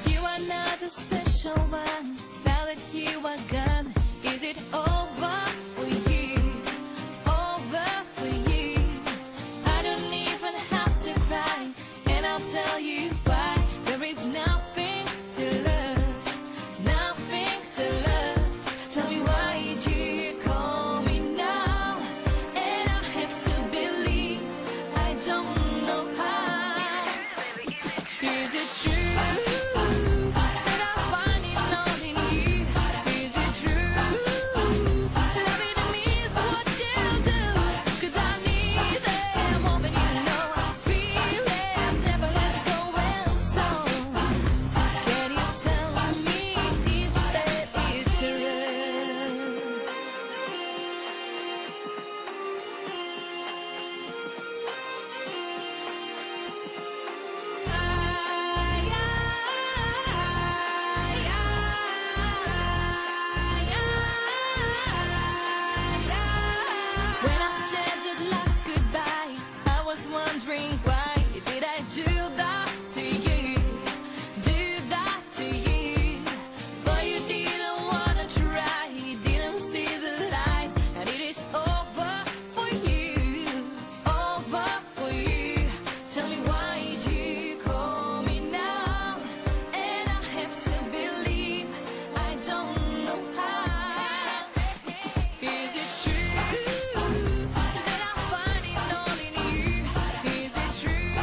You are not the special one. Now that you are gone, is it over for you? Over for you. I don't even have to cry, and I'll tell you why. There is nothing to lose, nothing to lose. Tell me why do you call me now? And I have to believe I don't know how. Is it true that I find it all in you? Is it true? Loving me is what you do. 'Cause I need it more than you know. I feel it, never let it go well. So can you tell me if that is true? When I said that last goodbye, I was wondering why.